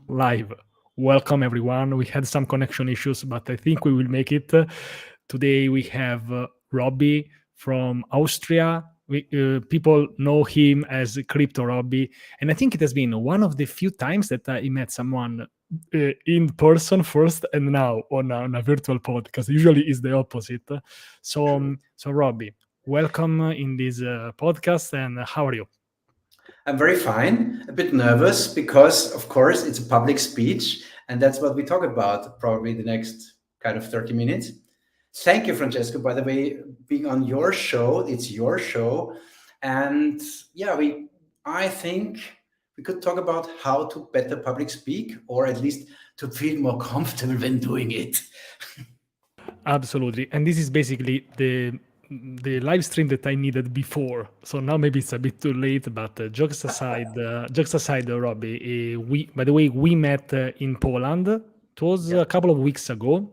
Live. Welcome, everyone. We had some connection issues, but I think we will make it. Today we have Robby from Austria. People know him as Crypto Robby, and I think it has been one of the few times that I met someone in person first, and now on a virtual podcast. Usually, is the opposite. So Robby, welcome in this podcast, and how are you? I'm very fine, a bit nervous because, of course, it's a public speech, and that's what we talk about probably the next kind of 30 minutes. Thank you, Francesco, by the way, being on your show. It's your show. And yeah, I think we could talk about how to better public speak or at least to feel more comfortable when doing it. Absolutely. And this is basically the live stream that I needed before. So now maybe it's a bit too late, but jokes aside, Robby, we by the way we met in Poland. It was Yeah. a couple of weeks ago.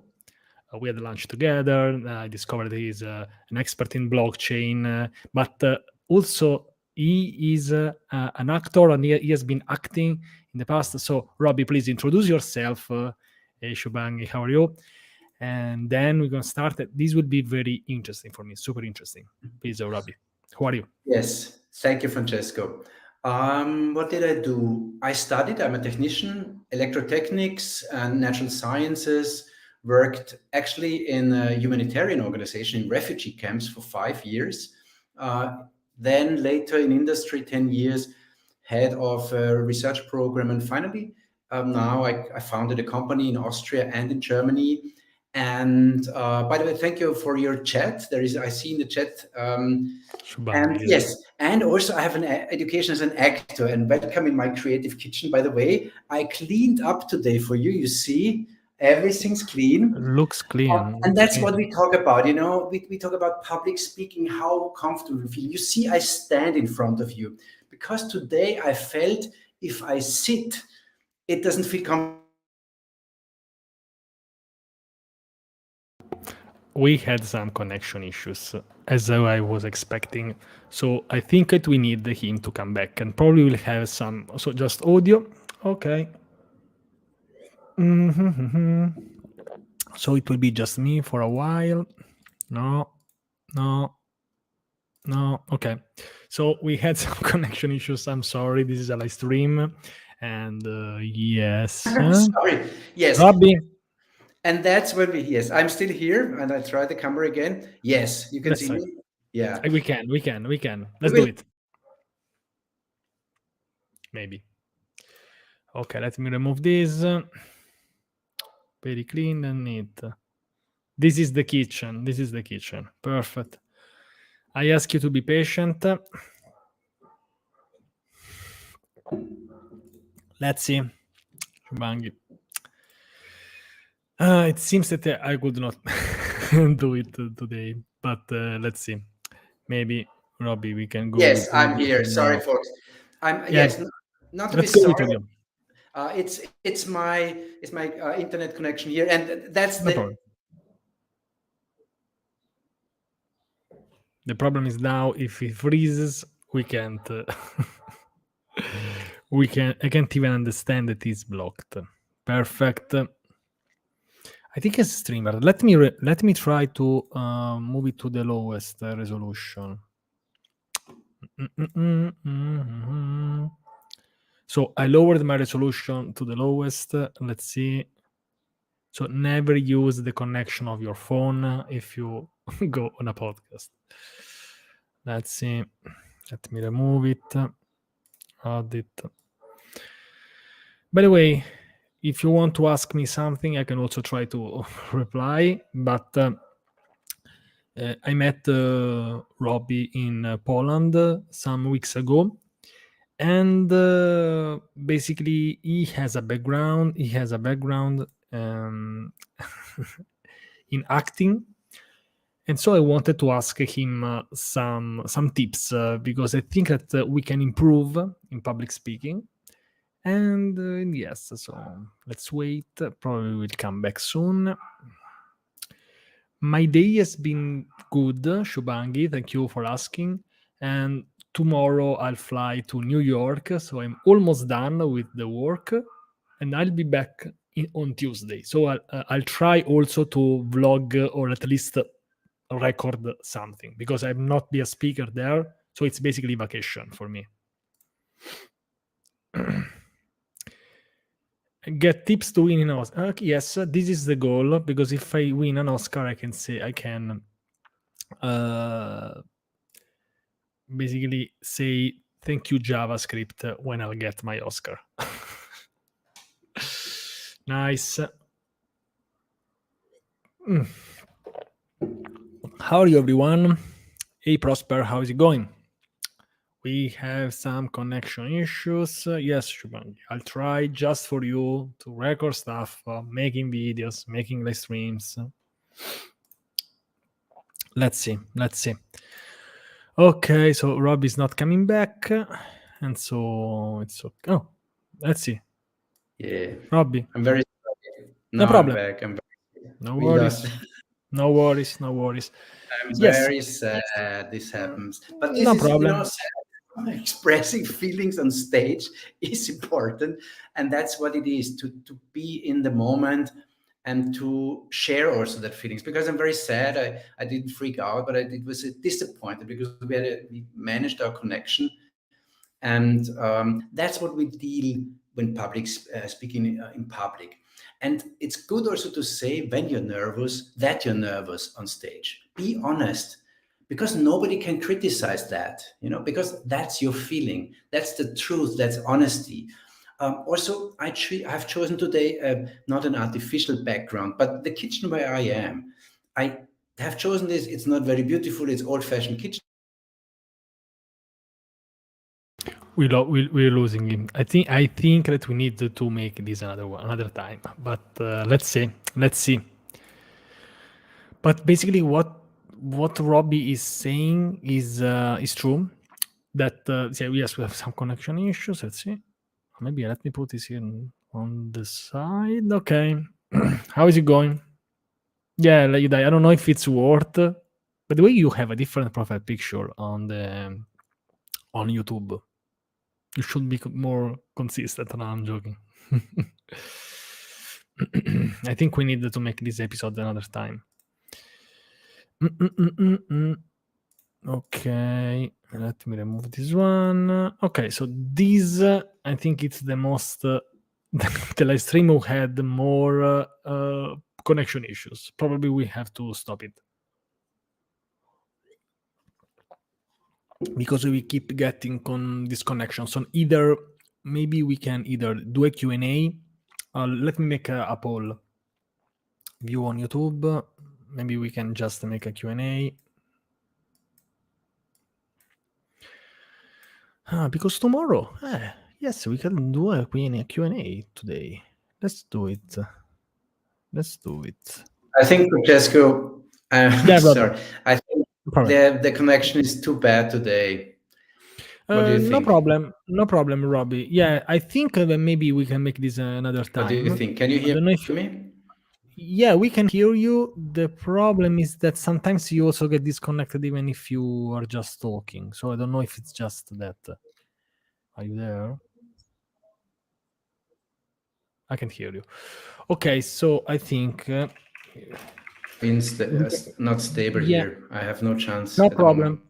We had lunch together. I discovered he's an expert in blockchain, but also he is an actor and he has been acting in the past. So, Robby, please introduce yourself. Hey, Shubangi, how are you? And then we're going to start. This will be very interesting for me, super interesting. Please, Robby, who are you? Yes, thank you, Francesco. What did I do? I studied, I'm a technician, electrotechnics and natural sciences, worked actually in a humanitarian organization in refugee camps for 5 years. Then later in industry, 10 years, head of a research program. And finally, now I founded a company in Austria and in Germany. And by the way, thank you for your chat. I see in the chat, and Shubangi, yes. yes, and also I have an education as an actor and welcome in my creative kitchen. By the way, I cleaned up today for you. You see, everything's clean. Looks clean. And Looks that's clean. what we talk about. We talk about public speaking, how comfortable we feel. You see, I stand in front of you because today I felt if I sit, it doesn't feel comfortable. We had some connection issues as I was expecting. So I think that we need him to come back and probably will have some, so just audio. Okay. Mm-hmm. So it will be just me for a while. No, no, no. Okay. So we had some connection issues. I'm sorry. This is a live stream. And yes. Sorry. Yes. Robby, And that's when yes, I'm still here and I try the camera again. Yes, you can let's see say me. Yeah. we can. We Let's do will. it. Maybe. Okay, let me remove this. Very clean and neat. This is the kitchen. This is the kitchen. Perfect. I ask you to be patient. Let's see. Bangi. It seems that I could not do it today, but let's see. Maybe Robby, we can go Yes, with I'm audio here. for Sorry, now. folks. I'm Yeah, yes, not to be let's go with sorry. audio. It's my internet connection here, and that's No the problem. The problem is now if it freezes, we can't. We can. I can't even understand that it's blocked. Perfect. I think as a streamer, let me try to move it to the lowest resolution. So I lowered my resolution to the lowest. Let's see. So never use the connection of your phone if you go on a podcast. Let's see. Let me remove it. Add it. By the way, if you want to ask me something, I can also try to reply. But I met Robby in Poland some weeks ago, and basically he has a background. He has a background in acting, and so I wanted to ask him some tips because I think that we can improve in public speaking. And yes, so let's wait. Probably will come back soon. My day has been good, Shubangi. Thank you for asking. And tomorrow I'll fly to New York, so I'm almost done with the work. and I'll be back on Tuesday. So I'll try also to vlog or at least record something because I'm not be a speaker there. So it's basically vacation for me. Get tips to win an Oscar. Yes, this is the goal because if I win an Oscar, I can basically say thank you JavaScript when I'll get my Oscar. Nice. How are you, everyone? Hey, Prosper, how is it going? We have some connection issues. Yes, Shubham, I'll try just for you to record stuff, making videos, making live streams. Let's see. Okay, so Rob is not coming back, and so it's okay. Oh, let's see. Yeah. Robbie. I'm very sorry. No Now I'm problem. back. No We lost. worries. No worries. I'm Yes. very sad this happens. But this No is, problem. expressing feelings on stage is important. And that's what it is, to be in the moment and to share also that feelings. Because I'm very sad. I didn't freak out, but I was disappointed because we managed our connection. And that's what we deal when public speaking in public. And it's good also to say when you're nervous that you're nervous on stage. Be honest, because nobody can criticize that, because that's your feeling. That's the truth. That's honesty. Also, I've chosen today not an artificial background, but the kitchen where I am. I have chosen this. It's not very beautiful. It's old-fashioned kitchen. We're losing him. I think that we need to make this another time. But let's see. But basically, what Robbie is saying is true. That yes, we have some connection issues. Let's see. Maybe let me put this here on the side. Okay, how is it going? Yeah, like I don't know if it's worth. By the way, you have a different profile picture on YouTube. You should be more consistent. No, I'm joking. I think we need to make this episode another time. Okay, let me remove this one. Okay, so this I think it's the most the live stream who had more connection issues. Probably we have to stop it because we keep getting disconnections. So either maybe we can either do a Q&A. Let me make a poll. View on YouTube. Maybe we can just make a Q&A. Because tomorrow, yes, we can do a Q&A today. Let's do it. I think, Francesco, Yeah, sorry. I think no problem. the connection is too bad today. What do you No think? problem, Robbie. Yeah, I think that maybe we can make this another What do you time. think? Can you I hear don't know if me? yeah, we can hear you. The problem is that sometimes you also get disconnected even if you are just talking. So I don't know if it's just that. Are you there? I can hear you. Okay, so I think Not stable yeah, here. I have no chance no at the moment. problem.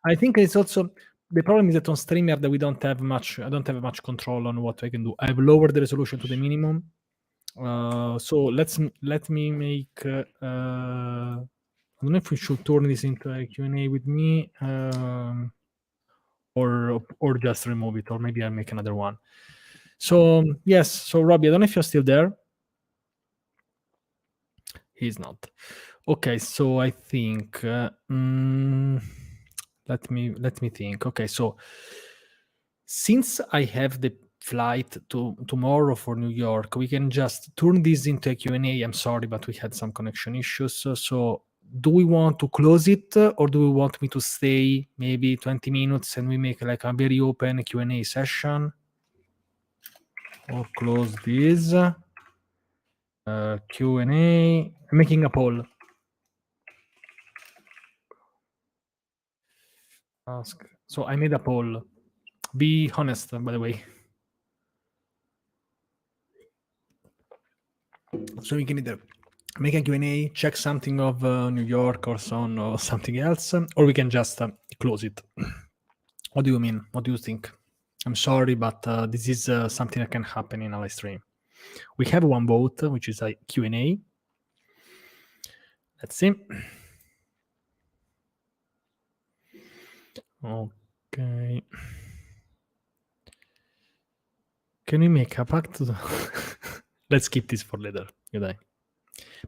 I think it's also the problem is that on StreamYard that we don't have much. I don't have much control on what I can do. I've lowered the resolution to the minimum. So let me make. I don't know if we should turn this into a Q&A with me, or just remove it, or maybe I'll make another one. So yes, so Robbie, I don't know if you're still there. He's not. Okay, so I think let me think. Okay, so since I have the flight to tomorrow for New York, we can just turn this into a Q&A. I'm sorry, but we had some connection issues. So do we want to close it or do we want me to stay maybe 20 minutes and we make like a very open Q&A session? Or close this Q&A. I'm making a poll. Ask. So I made a poll. Be honest, by the way. So we can either make a Q&A, check something of New York or so on, or something else, or we can just close it. What do you mean? What do you think? I'm sorry, but this is something that can happen in a live stream. We have one vote, which is a Q&A. Let's see. Okay. Can we make a pact? Let's keep this for later. You die.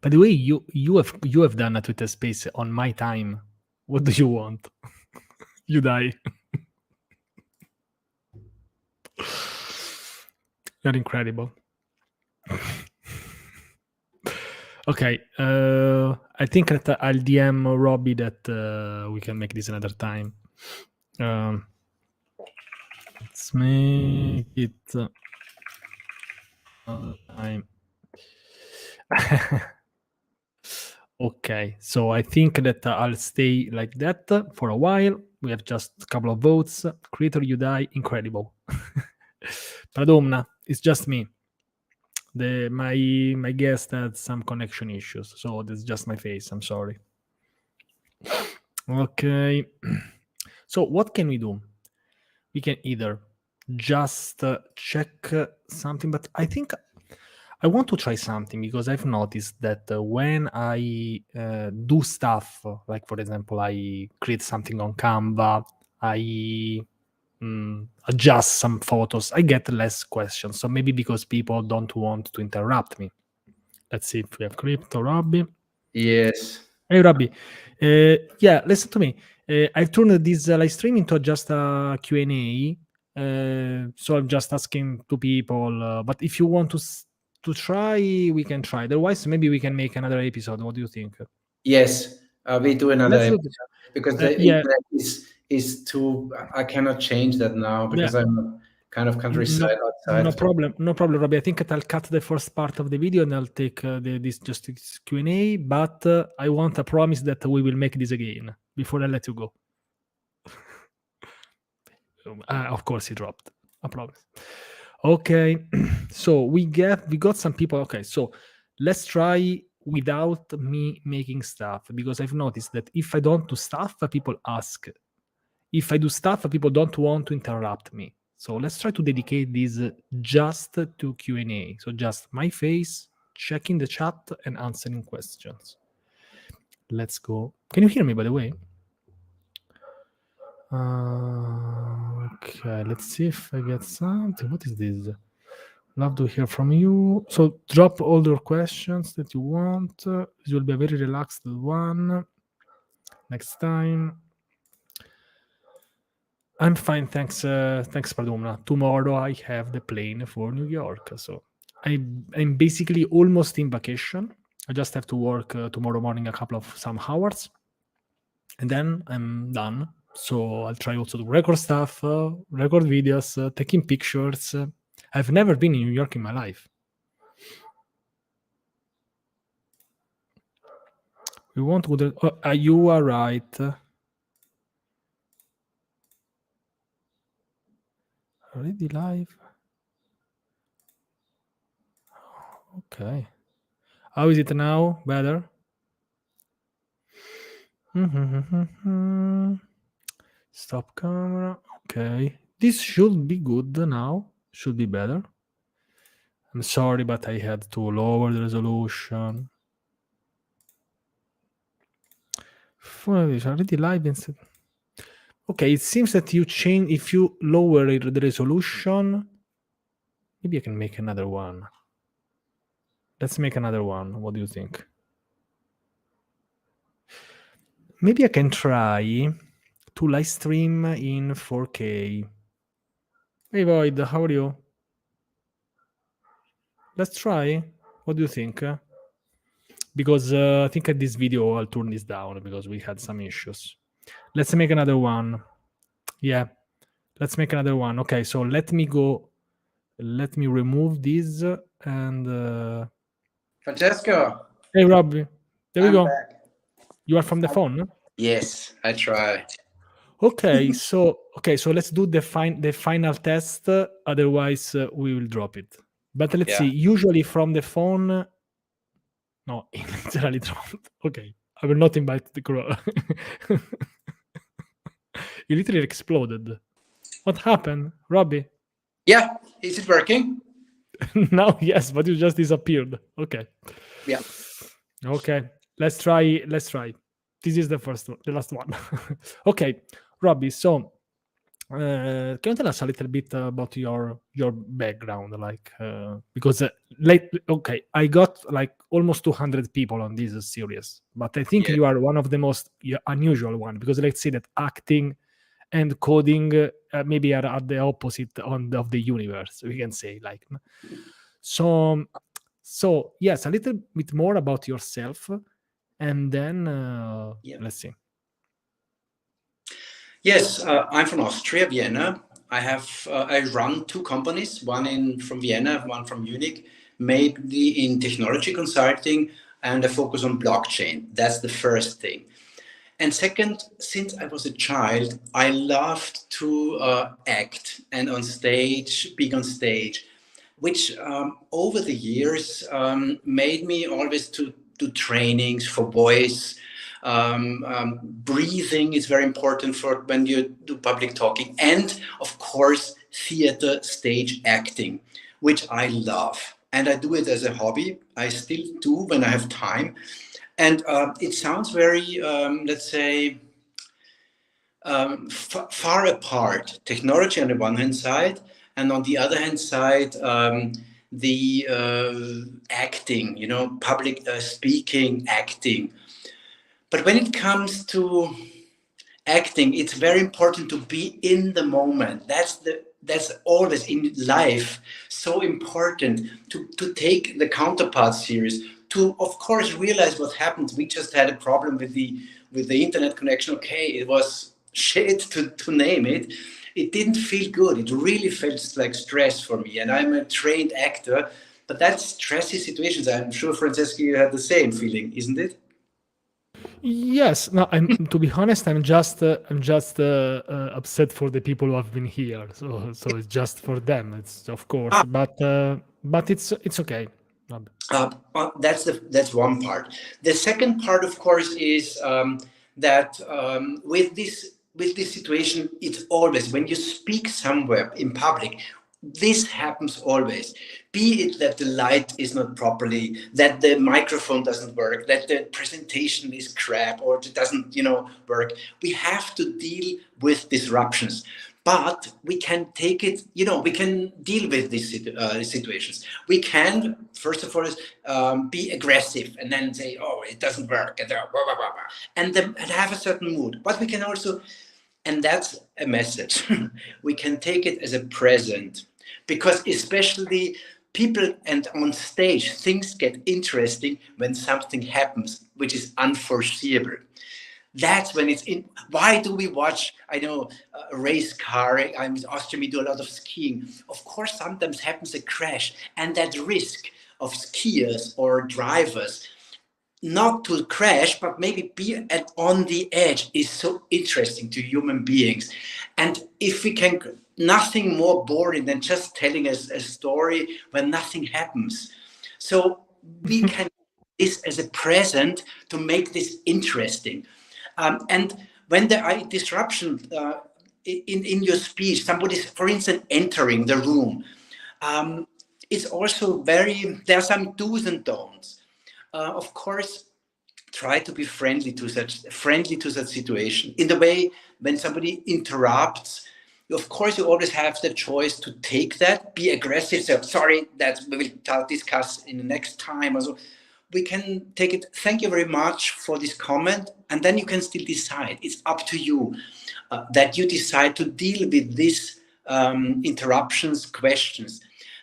By the way, you have done a Twitter space on my time. What do you want? You die. You're incredible. Okay, I think that I'll DM Robby that we can make this another time. Let's make it another time. Okay, so I think that I'll stay like that for a while. We have just a couple of votes. Creator, you die. Incredible. Pradomna, it's just me. My guest had some connection issues, so that's just my face. I'm sorry. Okay. So what can we do? We can either just check something, but I think I want to try something because I've noticed that when I do stuff, like for example, I create something on Canva, I adjust some photos, I get less questions. So maybe because people don't want to interrupt me. Let's see if we have crypto, Robby. Yes. Hey, Robby. Yeah, listen to me. I've turned this live stream into just a Q&A. So I'm just asking to people. But if you want to try, we can try. Otherwise, maybe we can make another episode. What do you think? Yes, we do another Let's do episode this. because the Yeah, internet is too. I cannot change that now yeah. because I'm kind of countryside outside. No problem, Robby. I think that I'll cut the first part of the video and I'll take this Q&A. But I want a promise that we will make this again before I let you go. Of course, he dropped. I promise. Okay, so we got some people. Okay, so let's try without me making stuff because I've noticed that if I don't do stuff, people ask. If I do stuff, people don't want to interrupt me. So let's try to dedicate this just to Q&A. So just my face, checking the chat and answering questions. Let's go. Can you hear me, by the way? Okay, let's see if I get something. What is this? Love to hear from you. So drop all your questions that you want. This will be a very relaxed one. Next time. I'm fine, thanks. Thanks, Padumna. Tomorrow I have the plane for New York, so I'm basically almost in vacation. I just have to work tomorrow morning a couple of some hours, and then I'm done. So I'll try also to record stuff, record videos, taking pictures. I've never been in New York in my life. We won't go there. Oh, you are right. Already live. Okay. How is it now? Better? Stop camera. Okay. This should be good now. Should be better. I'm sorry, but I had to lower the resolution. It's already live instead. Okay, it seems that you change if you lower the resolution. Maybe I can make another one. Let's make another one. What do you think? Maybe I can try to live stream in 4K. Hey Void, how are you? Let's try. What do you think? Because I think at this video I'll turn this down because we had some issues. Let's make another one. Yeah, let's make another one. Okay, so let me go. Let me remove this and. Francesco. Hey, Robby. There we I'm go. back. You are from the phone? Yes, I try. Okay, so let's do the final test. Otherwise, we will drop it. But let's see. Usually from the phone, No, he literally dropped. Okay, I will not invite the girl. He literally exploded. What happened, Robbie? Yeah, is it working? Now, yes, but you just disappeared. Okay. Yeah. Okay. Let's try. Let's try. This is the first one, the last one. Okay, Robbie. So, can you tell us a little bit about your background, like because late? Okay, I got like almost 200 people on this series, but I think Yeah. you are one of the most unusual one because let's say that acting and coding maybe are at the opposite of the universe. We can say like so. So yes, a little bit more about yourself, and then Yeah. let's see. Yes, I'm from Austria, Vienna. I run two companies, one in from Vienna, one from Munich, mainly in technology consulting, and I focus on blockchain. That's the first thing. And second, since I was a child, I loved to act and on stage, big on stage, which over the years made me always to do trainings for voice. Breathing is very important for when you do public talking, and of course, theater, stage acting, which I love. And I do it as a hobby. I still do when I have time. And it sounds very, let's say, far apart. Technology on the one hand side, and on the other hand side, the acting, public speaking, acting. But when it comes to acting, it's very important to be in the moment. That's always in life so important to take the counterpart serious, to of course realize what happens. We just had a problem with the internet connection. Okay, it was shit to name it. It didn't feel good. It really felt like stress for me. And I'm a trained actor, but that's stressy situations. I'm sure Francesca, you had the same feeling, isn't it? Yes, no. I'm to be honest. I'm just upset for the people who have been here. So it's just for them. It's of course, but it's okay. Rob. That's one part. The second part, of course, is that with this situation, it's always when you speak somewhere in public. This happens always. Be it that the light is not properly, that the microphone doesn't work, that the presentation is crap, or it doesn't, work. We have to deal with disruptions, but we can take it, we can deal with these situations. We can, first of all, be aggressive and then say, oh, it doesn't work, and, blah, blah, blah, blah, and then and have a certain mood. But we can also, and that's a message, we can take it as a present, because especially people and on stage, things get interesting when something happens which is unforeseeable. That's when it's in. Why do we watch, I know, a race car? I'm in Austria, we do a lot of skiing. Of course, sometimes happens a crash, and that risk of skiers or drivers not to crash, but maybe be on the edge is so interesting to human beings. And if we can, nothing more boring than just telling us a story when nothing happens. So we can this as a present to make this interesting. And when there are disruption in your speech, somebody's, for instance, entering the room, it's also there are some do's and don'ts. Of course, try to be friendly to such situation. In the way when somebody interrupts, of course you always have the choice to take that, be aggressive, say sorry, that we will discuss in the next time. Also, we can take it. Thank you very much for this comment, and then you can still decide. It's up to you that you decide to deal with these interruptions, questions.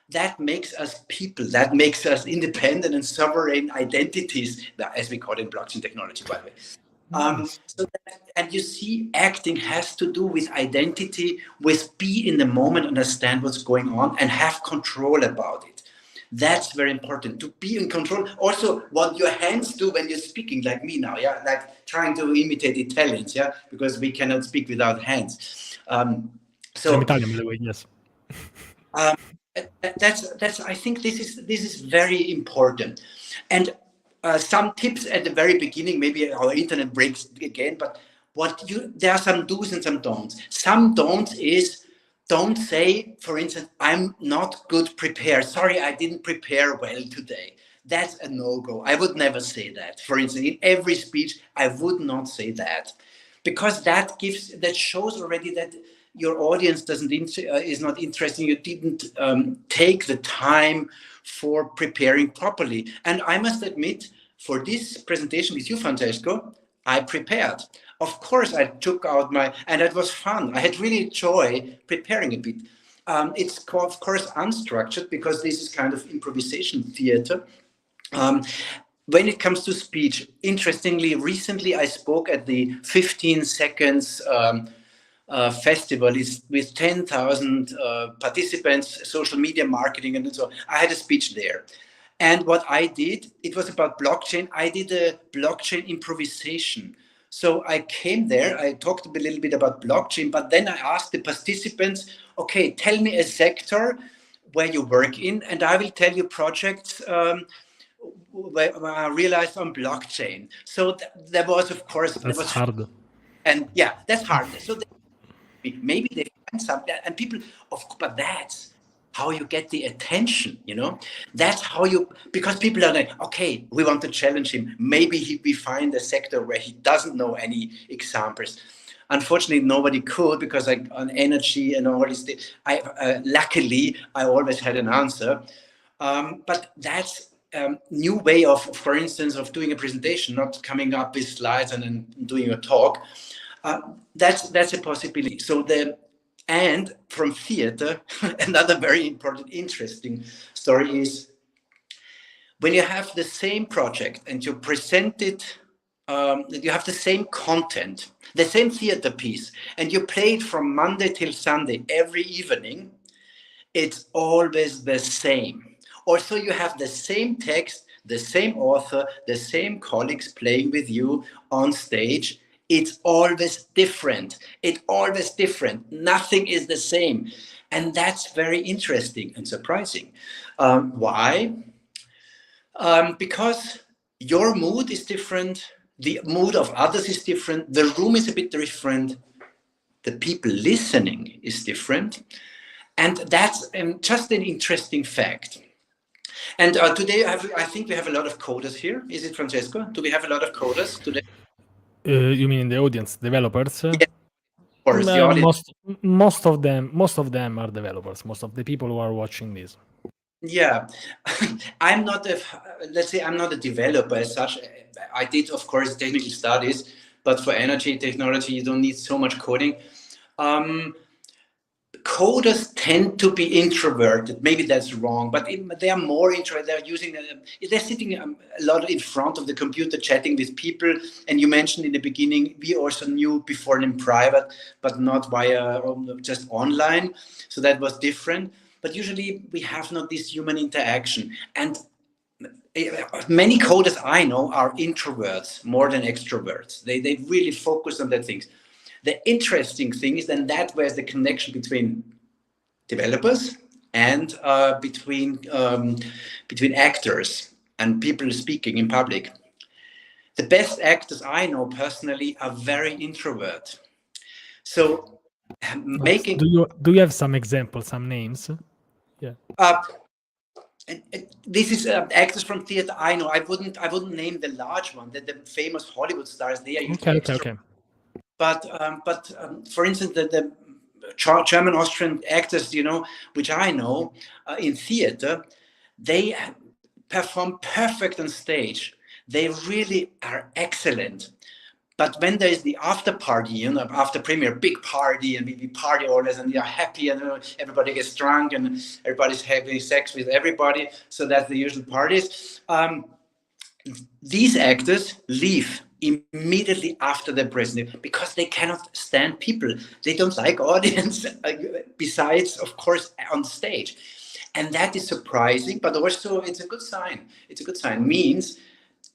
That makes us people, that makes us independent and sovereign identities, as we call it in blockchain technology, by the way. Nice. And you see, acting has to do with identity, with be in the moment, understand what's going on, and have control about it. That's very important, to be in control. Also, what your hands do when you're speaking, like me now, yeah, like trying to imitate Italians, yeah, because we cannot speak without hands. I'm So Italian, by the way. Yes. that's I think this is very important. And some tips at the very beginning. Maybe our internet breaks again, but there are some do's and some don'ts. Some don'ts is, don't say, for instance, I'm not good prepared. Sorry, I didn't prepare well today. That's a no-go. I would never say that. For instance, in every speech, I would not say that, because that shows already that your audience is not interested. You didn't take the time for preparing properly. And I must admit, for this presentation with you, Francesco, I prepared. Of course, I took out and it was fun. I had really joy preparing a bit. It's of course unstructured, because this is kind of improvisation theater. When it comes to speech, interestingly, recently I spoke at the 15 seconds festival with 10,000 participants, social media marketing, and so on. I had a speech there. And what I did, it was about blockchain. I did a blockchain improvisation. So I came there, I talked a little bit about blockchain, but then I asked the participants, okay, tell me a sector where you work in, and I will tell you projects where I realized on blockchain. So there was, of course, that's hard. And yeah, that's hard. So maybe they find something, and people, but that's how you get the attention, That's how because people are like, okay, we want to challenge him. Maybe we find a sector where he doesn't know any examples. Unfortunately, nobody could, because on energy and all this, luckily, I always had an answer. But that's a new way of, for instance, of doing a presentation, not coming up with slides and then doing a talk. That's a possibility. And from theater, another very important, interesting story is when you have the same project and you present it, you have the same content, the same theater piece, and you play it from Monday till Sunday every evening, it's always the same. Also, you have the same text, the same author, the same colleagues playing with you on stage. It's always different. It's always different. Nothing is the same. And that's very interesting and surprising. Why? Because your mood is different. The mood of others is different. The room is a bit different. The people listening is different. And that's just an interesting fact. And today, I think we have a lot of coders here. Is it, Francesco? Do we have a lot of coders today? You mean in the audience, developers? Yeah, of course, the audience. Most of them are developers. Most of the people who are watching this. Yeah, I'm not a developer as such. I did, of course, technical studies, but for energy technology, you don't need so much coding. Coders tend to be introverted. Maybe that's wrong, but they are more introverted. They're sitting a lot in front of the computer, chatting with people. And you mentioned in the beginning, we also knew before in private, but not via just online. So that was different. But usually we have not this human interaction. And many coders I know are introverts more than extroverts. They really focus on that things. The interesting thing is then that where's the connection between developers and between actors and people speaking in public. The best actors I know personally are very introvert. So making. Do you have some examples, some names? Yeah. This is actors from theater I know. I wouldn't name the large one. The famous Hollywood stars. They are usually okay. But for instance, the German, Austrian actors, which I know in theater, they perform perfect on stage. They really are excellent. But when there is the after party, after premiere, big party, and we party all this, and we are happy, and everybody gets drunk, and everybody's having sex with everybody. So that's the usual parties. These actors leave immediately after the presentation because they cannot stand people. They don't like audience, besides, of course, on stage. And that is surprising, but also it's a good sign. It's a good sign. Means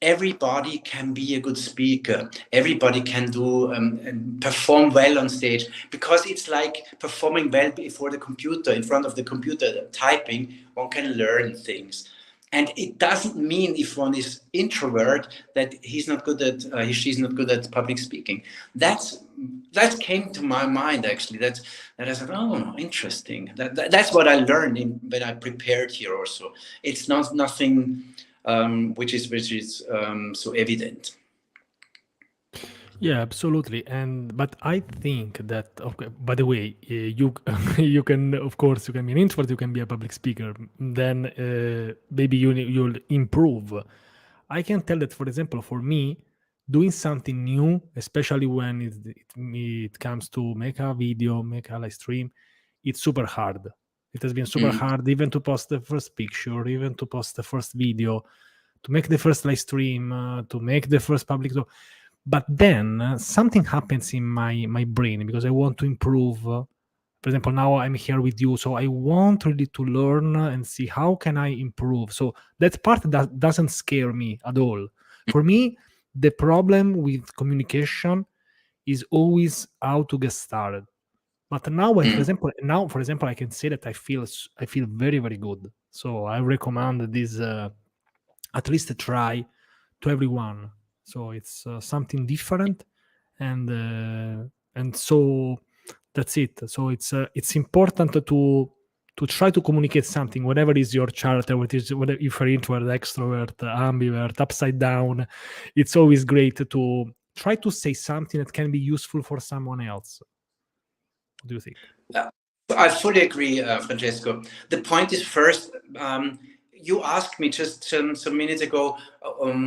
everybody can be a good speaker. Everybody can do and perform well on stage, because it's like performing well before the computer, in front of the computer, typing. One can learn things. And it doesn't mean if one is introvert that he's not good at she's not good at public speaking. That came to my mind actually. That I said, oh, interesting. That's what I learned when I prepared here. Also, it's not nothing which is so evident. Yeah, absolutely. And but I think that, okay, by the way, you you can, of course, you can be an introvert, you can be a public speaker. Then maybe you'll improve. I can tell that, for example, for me, doing something new, especially when it comes to make a video, make a live stream, it's super hard. It has been super hard even to post the first picture, even to post the first video, to make the first live stream, to make the first public. But then something happens in my brain because I want to improve. For example, now I'm here with you, so I want really to learn and see how can I improve. So that part that doesn't scare me at all. For me, the problem with communication is always how to get started. But now, for example, I can say that I feel very, very good. So I recommend this at least try to everyone. So it's something different, and so that's it. So it's important to try to communicate something, whatever is your character, whatever, if you're introvert, extrovert, ambivert, upside down. It's always great to try to say something that can be useful for someone else. What do you think? I fully agree, Francesco. The point is first, you asked me just some minutes ago,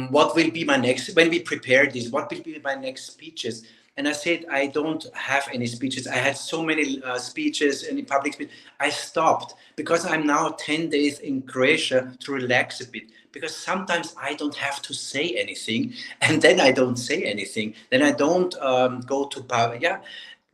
what will be my next, when we prepare this, what will be my next speeches? And I said, I don't have any speeches. I had so many speeches in public speech. I stopped because I'm now 10 days in Croatia to relax a bit. Because sometimes I don't have to say anything, and then I don't say anything. Then I don't go to power. Yeah.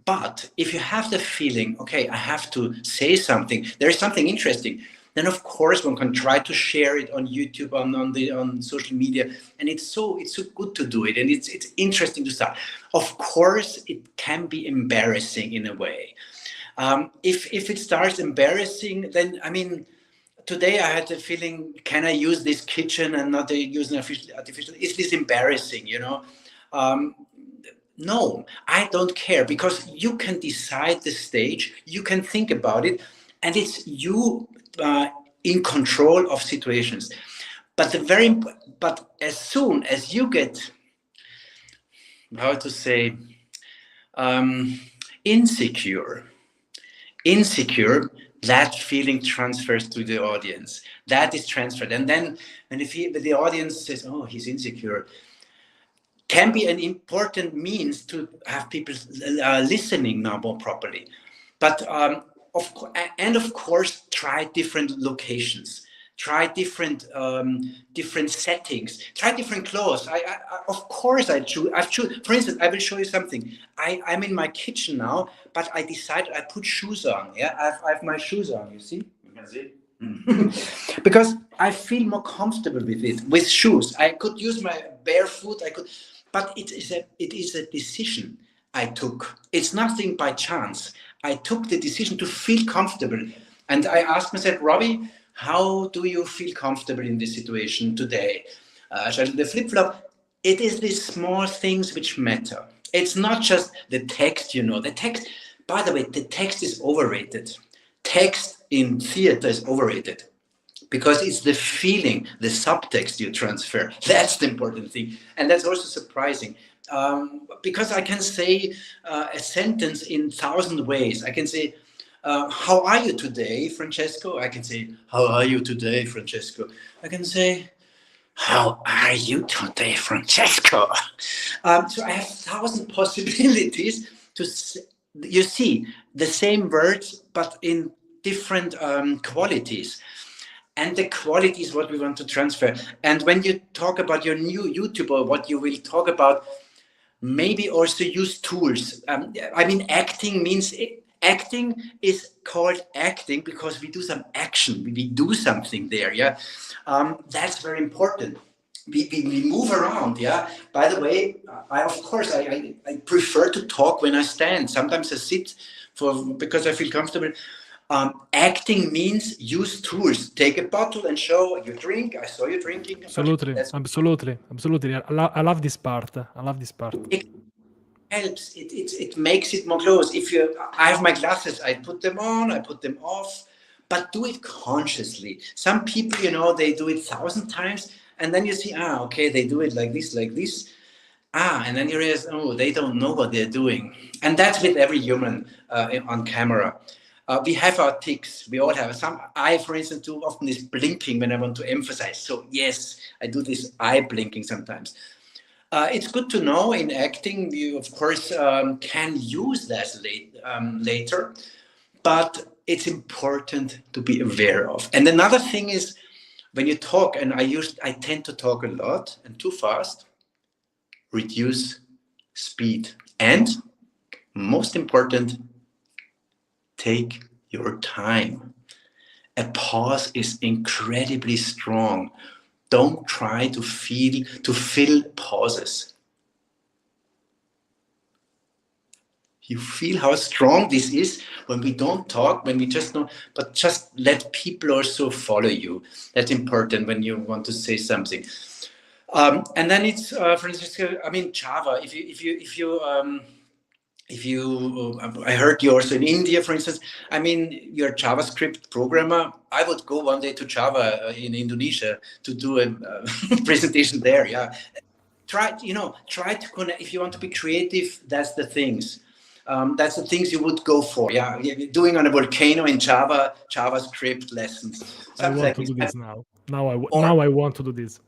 But if you have the feeling, okay, I have to say something, there is something interesting, then of course one can try to share it on YouTube, on social media, and it's so good to do it, and it's interesting to start. Of course, it can be embarrassing in a way. If it starts embarrassing, then I mean, today I had the feeling, can I use this kitchen and not use an artificial? Is this embarrassing? You know. No, I don't care, because you can decide the stage, you can think about it, and it's you in control of situations. But as soon as you get, how to say, insecure, that feeling transfers to the audience. That is transferred, and then when the audience says, "Oh, he's insecure," can be an important means to have people listening now more properly. But of course, try different locations, try different settings, try different clothes. Of course I choose. For instance, I will show you something. I'm in my kitchen now, but I decided I put shoes on. Yeah, I have my shoes on. You see? You can see. Because I feel more comfortable with it, with shoes. I could use my barefoot. But it is a decision I took. It's nothing by chance. I took the decision to feel comfortable. And I asked myself, Robby, how do you feel comfortable in this situation today? Shall I do the flip-flop? It is these small things which matter. It's not just the text, you know. The text, by the way, the text is overrated. Text in theater is overrated. Because it's the feeling, the subtext you transfer. That's the important thing. And that's also surprising. Because I can say a sentence in 1,000 ways. I can say, how are you today, Francesco? I can say, how are you today, Francesco? I can say, how are you today, Francesco? So I have 1,000 possibilities to, you see, the same words, but in different qualities. And the quality is what we want to transfer. And when you talk about your new YouTube or what you will talk about, maybe also use tools. I mean, acting is called acting because we do some action. We do something there. Yeah, that's very important. We move around. Yeah. By the way, I prefer to talk when I stand. Sometimes I sit because I feel comfortable. Acting means use tools. Take a bottle and show you drink. I saw you drinking. Absolutely, That's absolutely. I love this part. I love this part. it helps. It makes it more close. If you, I have my glasses. I put them on. I put them off. But do it consciously. Some people, they do it 1,000 times, and then you see, okay, they do it like this, and then you realize, oh, they don't know what they're doing. And that's with every human on camera. We have our tics. We all have some. I, for instance, do often this blinking when I want to emphasize. So yes, I do this eye blinking sometimes. It's good to know in acting. You, of course, can use that later, but it's important to be aware of. And another thing is when you talk, and I tend to talk a lot and too fast, reduce speed. And most important, take your time. A pause is incredibly strong. Don't try to fill pauses. You feel how strong this is when we don't talk, when we just don't, but just let people also follow you. That's important when you want to say something. And then it's, for instance, Java. I heard you also in India, for instance. You're a JavaScript programmer. I would go one day to Java in Indonesia to do a presentation there. Yeah, try to connect. If you want to be creative, that's the things. That's the things you would go for. Yeah, doing on a volcano in JavaScript lessons. I want to do this now. Now I want to do this.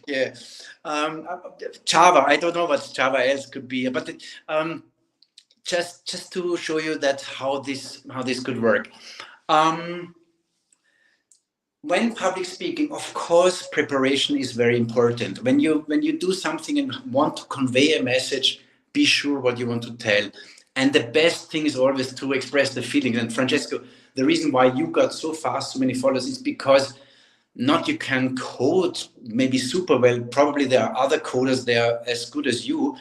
Yeah, Java. I don't know what Java else could be, but just to show you that how this could work. When public speaking, of course, preparation is very important. When you do something and want to convey a message, be sure what you want to tell. And the best thing is always to express the feelings. And Francesco, the reason why you got so fast, so many followers, is because not you can code maybe super well. Probably there are other coders there as good as you,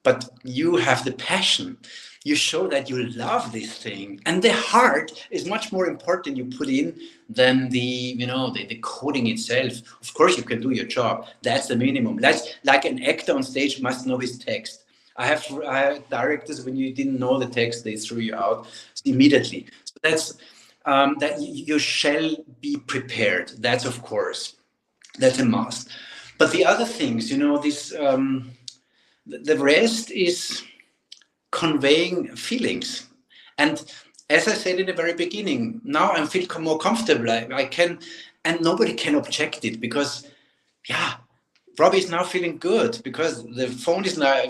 but you have the passion. You show that you love this thing, and the heart is much more important you put in than the coding itself. Of course, you can do your job. That's the minimum. That's like an actor on stage must know his text. I have directors, when you didn't know the text, they threw you out immediately. So that's that you shall be prepared. That's of course, that's a must. But the other things, this the rest is conveying feelings. And as I said in the very beginning, now I feel more comfortable. I can, and nobody can object it, because Robby is now feeling good because the phone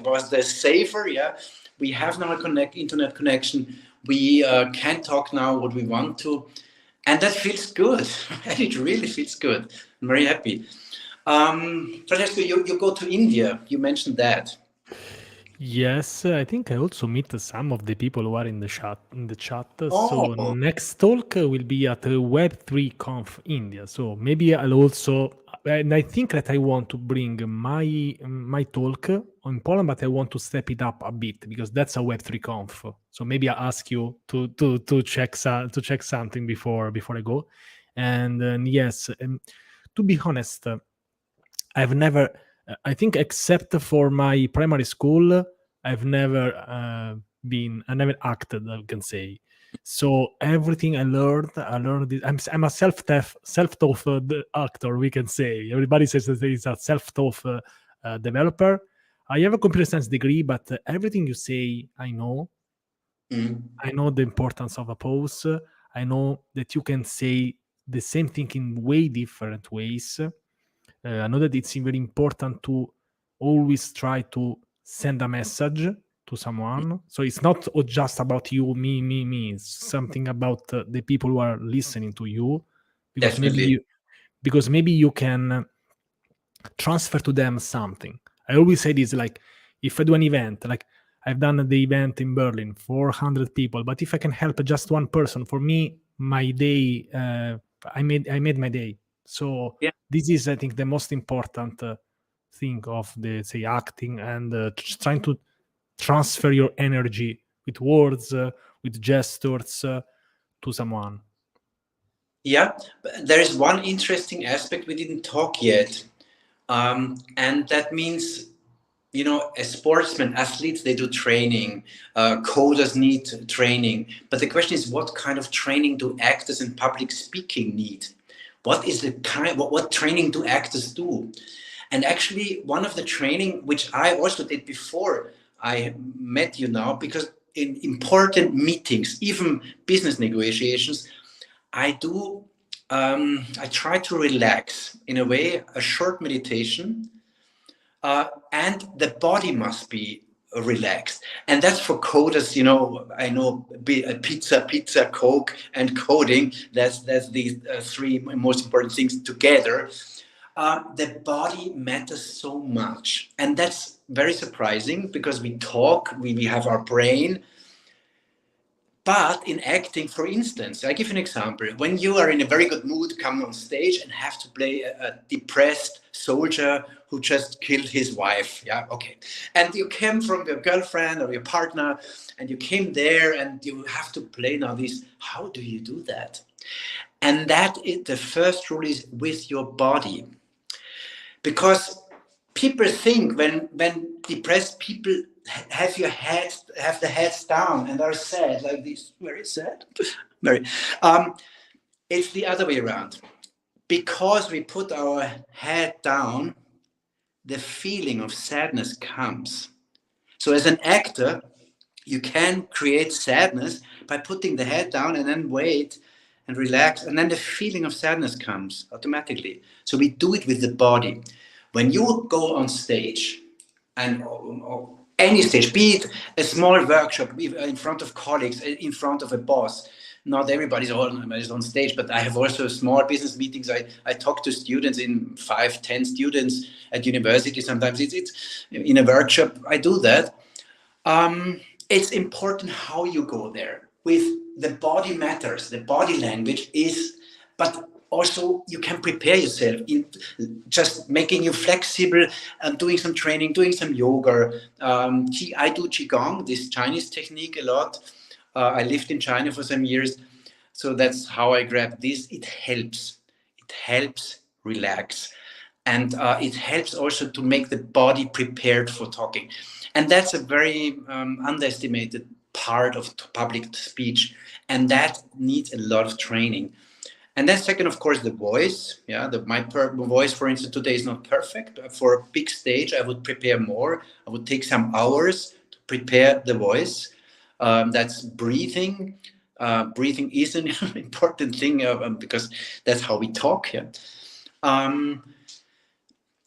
was the safer. Yeah, we have now internet connection. We can talk now what we want to, and that feels good. And it really feels good. I'm very happy. Francesco, you go to India. You mentioned that. Yes, I think I also meet some of the people who are in the chat. Oh. So next talk will be at Web3 Conf India. So maybe I'll also, and I think that I want to bring my talk on Poland, but I want to step it up a bit because that's a Web3 Conf. So maybe I ask you to check something before I go. And yes, to be honest, I've never. I think except for my primary school, I've never I never acted, I can say. So everything I learned I'm a self-taught actor, we can say. Everybody says that he's a self-taught developer. I have a computer science degree, but everything you say, I know. I know the importance of a pose. I know that you can say the same thing in way different ways. I know that it's very important to always try to send a message to someone. So it's not just about you, me. It's something about the people who are listening to you, because maybe you can transfer to them something. I always say this, like if I do an event, like I've done the event in Berlin, 400 people, but if I can help just one person, for me, my day, I made my day. So this is, I think, the most important thing of the acting and trying to transfer your energy with words, with gestures to someone? Yeah, but there is one interesting aspect we didn't talk yet. And that means, as sportsmen, athletes, they do training. Coders need training. But the question is, what kind of training do actors and public speaking need? What is the kind? What training do actors do? And actually, one of the training which I also did before I met you now, because in important meetings, even business negotiations, I do. I try to relax in a way, a short meditation, and the body must be relaxed. And that's for coders. I know pizza, Coke, and coding. That's the three most important things together. The body matters so much, and that's very surprising because we talk, we have our brain. But in acting, for instance, I give an example. When you are in a very good mood, come on stage and have to play a depressed soldier who just killed his wife. Yeah, okay. And you came from your girlfriend or your partner, and you came there and you have to play now this. How do you do that? And that is the first rule, is with your body. Because people think when depressed people have the heads down and are sad like this, very sad, very. It's the other way around. Because we put our head down, the feeling of sadness comes. So as an actor, you can create sadness by putting the head down and then wait and relax, and then the feeling of sadness comes automatically. So we do it with the body. When you go on stage, and or any stage, be it a small workshop in front of colleagues, in front of a boss, not everybody's on stage, but I have also small business meetings. I talk to students, in 5-10 students at university. Sometimes it's in a workshop. I do that. It's important how you go there. With the body matters. The body language is, but also you can prepare yourself in just making you flexible and doing some training, doing some yoga. I do Qigong, this Chinese technique, a lot. I lived in China for some years, so that's how I grabbed this. It helps. It helps relax, and it helps also to make the body prepared for talking. And that's a very underestimated part of public speech, and that needs a lot of training. And then second, of course, the voice. Yeah, my voice, for instance, today is not perfect. For a big stage, I would prepare more. I would take some hours to prepare the voice. That's breathing. Breathing is an important thing because that's how we talk here.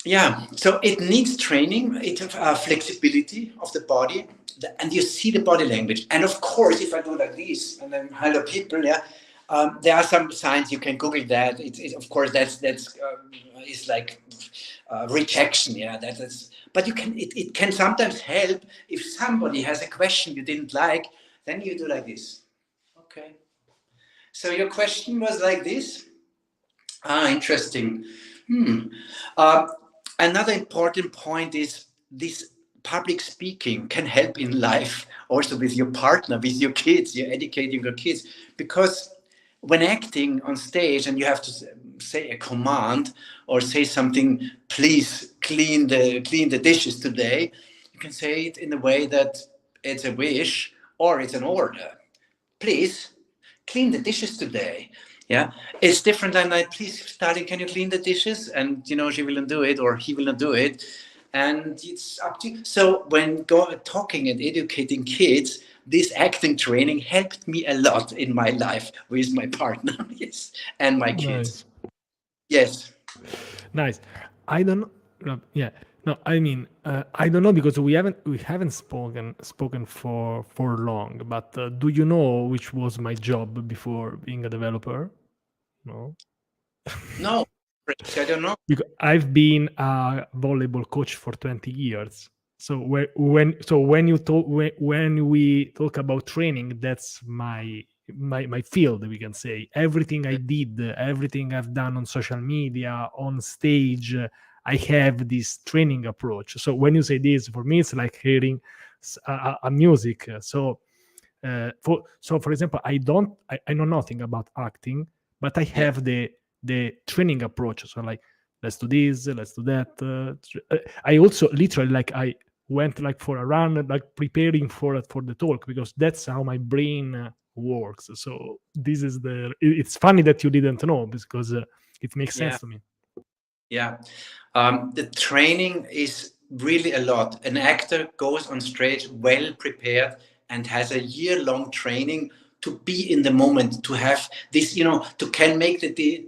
Yeah, so it needs training, flexibility of the body, and you see the body language. And of course, if I do like this, and then hello people, yeah, there are some signs you can Google that. Of course that's is like rejection, yeah. That's. But you can. It can sometimes help if somebody has a question you didn't like. Then you do like this. Okay. So your question was like this. Interesting. Another important point is this public speaking can help in life, also with your partner, with your kids. You're educating your kids, because when acting on stage and you have to say a command or say something, please clean the dishes today, you can say it in a way that it's a wish or it's an order. Please clean the dishes today. Yeah, it's different than like, please, Stalin, can you clean the dishes? And she will not do it, or he will not do it, and it's up to you. So when talking and educating kids, this acting training helped me a lot in my life with my partner, yes, and my kids. Nice. Yes. Nice. I don't know. Yeah. No, I mean, I don't know, because we haven't spoken for long. But do you know which was my job before being a developer? No. No, I don't know. Because I've been a volleyball coach for 20 years. So when we talk about training, that's my field, we can say. Everything I did, everything I've done on social media, on stage, I have this training approach. So when you say this, for me, it's like hearing a music. So For example, I know nothing about acting, but I have the training approach. So like, let's do this, let's do that. I also literally, like, I went like for a run, like preparing for the talk, because that's how my brain works. So this is it's funny that you didn't know, because it makes sense to me. Yeah, the training is really a lot. An actor goes on stage well prepared and has a year-long training to be in the moment, to have this, to can make the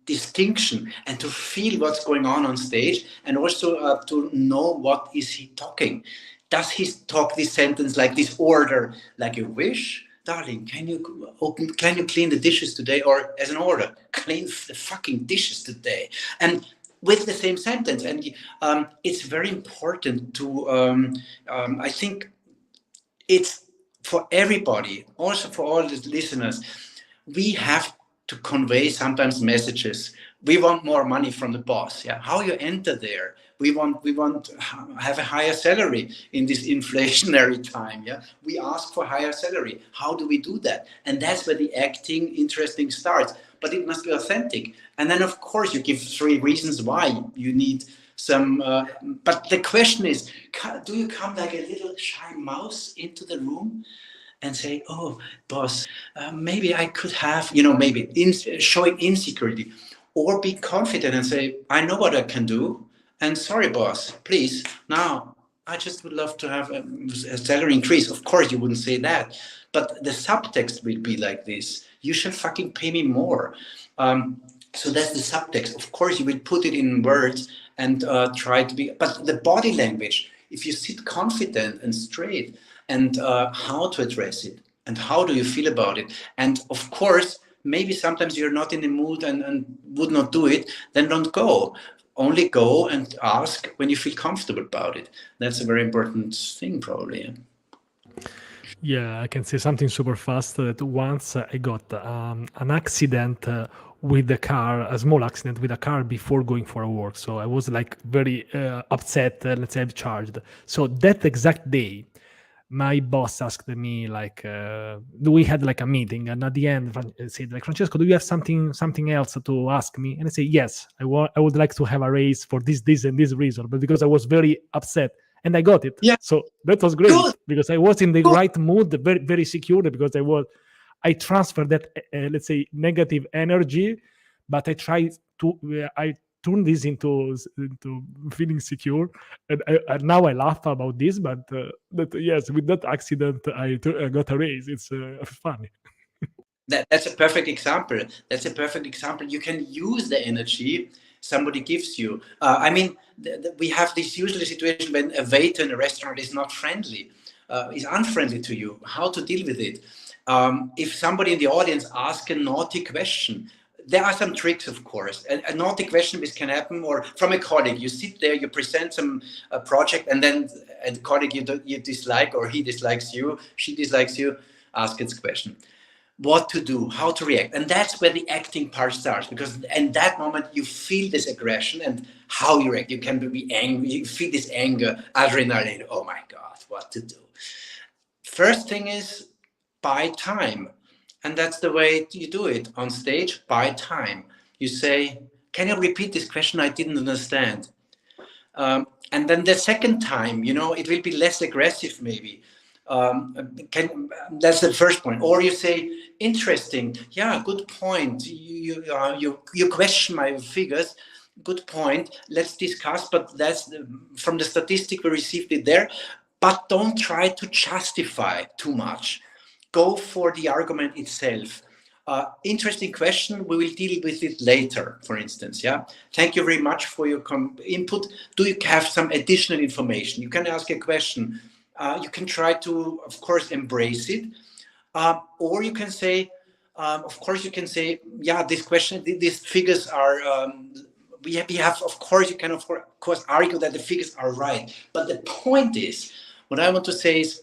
distinction and to feel what's going on stage, and also to know what is he talking. Does he talk this sentence like this order, like you wish? Darling, can you clean the dishes today? Or as an order, clean the fucking dishes today. And with the same sentence. And it's very important to, I think it's for everybody, also for all the listeners, we have to convey sometimes messages. We want more money from the boss. Yeah, how you enter there. We want to have a higher salary in this inflationary time. Yeah, we ask for higher salary. How do we do that? And that's where the acting interesting starts. But it must be authentic. And then, of course, you give 3 reasons why you need some. But the question is, do you come like a little shy mouse into the room and say, "Oh, boss, maybe I could have," maybe showing insecurity, or be confident and say, "I know what I can do. And sorry, boss, please, now I just would love to have a salary increase." Of course, you wouldn't say that, but the subtext will be like this: "You should fucking pay me more." So that's the subtext. Of course, you will put it in words and try to be, but the body language, if you sit confident and straight, and how to address it, and how do you feel about it, and of course, maybe sometimes you're not in the mood and would not do it, then don't go. Only go and ask when you feel comfortable about it. That's a very important thing, probably. Yeah, I can say something super fast. That once I got an accident with the car, a small accident with a car before going for a walk. So I was like very upset, let's say I've charged. So that exact day, my boss asked me like, we had like a meeting, and at the end said like, "Francesco, do you have something else to ask me?" And I say, "Yes, I would like to have a raise for this and this reason," but because I was very upset. And I got it. Yeah. So that was great. Good. Because I was in the Good. right mood, very, very secure, because I transferred that, let's say, negative energy, but I tried to, I turned this into feeling secure. And now I laugh about this, but yes, with that accident, I got a raise. It's funny. That's a perfect example. That's a perfect example. You can use the energy somebody gives you. I mean, we have this usually situation when a waiter in a restaurant is not friendly, is unfriendly to you. How to deal with it? If somebody in the audience asks a naughty question, there are some tricks, of course. A naughty question which can happen, or from a colleague. You sit there, you present some project, and then a colleague you dislike, or he dislikes you, she dislikes you, ask its question. What to do, how to react. And that's where the acting part starts, because in that moment you feel this aggression and how you react. You can be angry, you feel this anger, adrenaline. Oh my God, what to do? First thing is buy time. And that's the way you do it on stage. Buy time. You say, "Can you repeat this question? I didn't understand." And then the second time, it will be less aggressive maybe. That's the first point. Or you say, "Interesting, yeah, good point. You question my figures. Good point. Let's discuss." But that's from the statistic we received it there. But don't try to justify too much. Go for the argument itself. Interesting question. We will deal with it later, for instance. Yeah. Thank you very much for your input. Do you have some additional information? You can ask a question. You can try to, of course, embrace it. Or you can say, of course, you can say, "Yeah, this question, these figures are, we have, of course, you can, of course, argue that the figures are right." But the point is, what I want to say is,